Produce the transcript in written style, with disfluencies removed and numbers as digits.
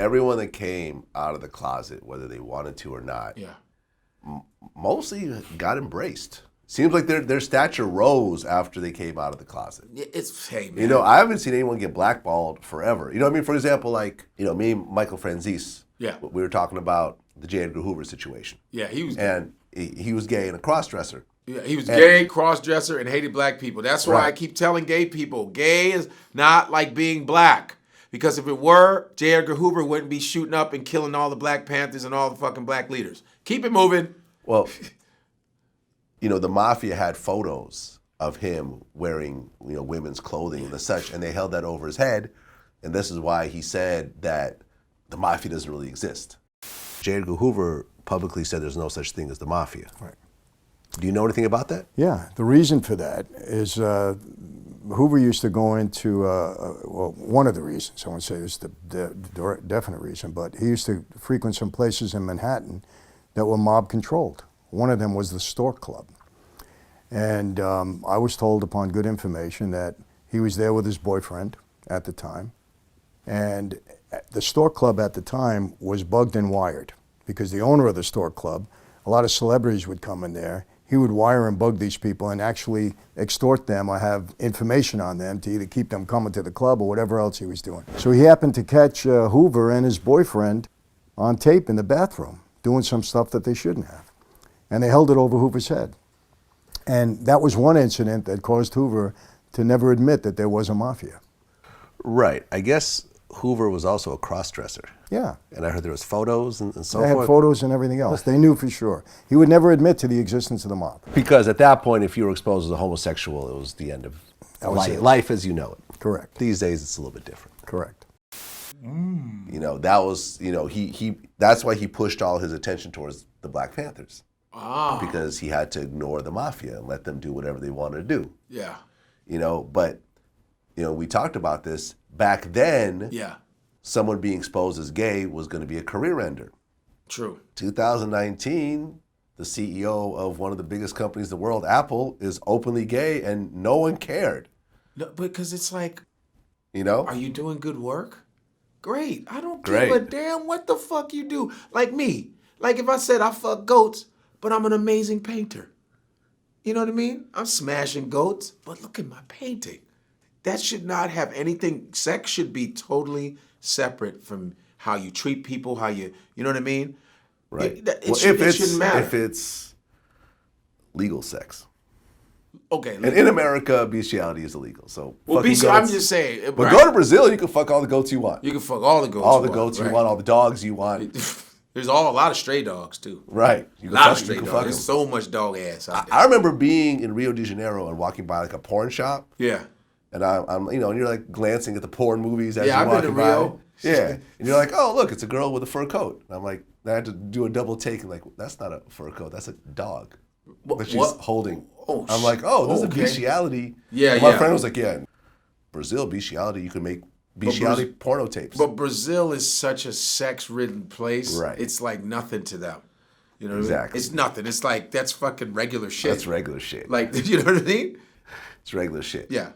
everyone that came out of the closet, whether they wanted to or not, mostly got embraced. Seems like their stature rose after they came out of the closet. Hey, man. You know, I haven't seen anyone get blackballed forever. You know what I mean? For example, like, you know, me and Michael Franzese, we were talking about the J. Edgar Hoover situation. Yeah, he was And he was gay and a cross-dresser. Yeah, he was gay, cross-dresser, and hated black people. That's why I keep telling gay people, gay is not like being black. Because if it were, J. Edgar Hoover wouldn't be shooting up and killing all the Black Panthers and all the fucking black leaders. Keep it moving. Well, you know, the mafia had photos of him wearing, you know, women's clothing and such, and they held that over his head. And this is why he said that the mafia doesn't really exist. J. Edgar Hoover publicly said there's no such thing as the mafia. Right. Do you know anything about that? Yeah, the reason for that is Hoover used to go into, well, one of the reasons, I won't say it's the definite reason, but he used to frequent some places in Manhattan that were mob controlled. One of them was the Stork Club. And I was told upon good information that he was there with his boyfriend at the time. And the Stork Club at the time was bugged and wired because the owner of the Stork Club, a lot of celebrities would come in there. He would wire and bug these people and actually extort them or have information on them to either keep them coming to the club or whatever else he was doing. So he happened to catch Hoover and his boyfriend on tape in the bathroom doing some stuff that they shouldn't have. And they held it over Hoover's head. And that was one incident that caused Hoover to never admit that there was a mafia. Right. I guess Hoover was also a cross-dresser. Yeah. And I heard there was photos and so forth. They had photos and everything else. They knew for sure. He would never admit to the existence of the mob. Because at that point, if you were exposed as a homosexual, it was the end of life as you know it. Correct. These days, it's a little bit different. Correct. You know, that was, you know, that's why he pushed all his attention towards the Black Panthers. Because he had to ignore the mafia and let them do whatever they wanted to do. Yeah. You know, but, you know, we talked about this. Back then, someone being exposed as gay was going to be a career ender. True. 2019, the CEO of one of the biggest companies in the world, Apple, is openly gay and no one cared. No, because it's like, you know? Are you doing good work? Great. I don't give a damn what the fuck you do. Like me. Like if I said I fuck goats, but I'm an amazing painter. You know what I mean? I'm smashing goats, but look at my painting. That should not have anything. Sex should be totally separate from how you treat people, how you know what I mean? Right. It shouldn't matter. If it's legal sex. Okay. And in America, bestiality is illegal. So I'm just saying. But go to Brazil, you can fuck all the goats you want. You can fuck all the goats. All the goats you want, all the dogs you want. There's a lot of stray dogs too. Right. A lot of stray dogs. There's so much dog ass out there. I remember being in Rio de Janeiro and walking by like a porn shop. Yeah. And I'm you know, and you're like glancing at the porn movies as you're I've walking been to Rio. by. Yeah. And you're like, oh, look, it's a girl with a fur coat. And I'm like, I had to do a double take and like, that's not a fur coat, that's a dog that she's holding. Oh, I'm like, oh, this is a bestiality. Yeah, and my friend was like, yeah, Brazil, bestiality, you can make bestiality porno tapes. But Brazil is such a sex-ridden place. Right. It's like nothing to them. You know what Exactly. I mean? It's nothing. It's like, that's fucking regular shit. That's regular shit. Like, you know what I mean? It's regular shit. Yeah.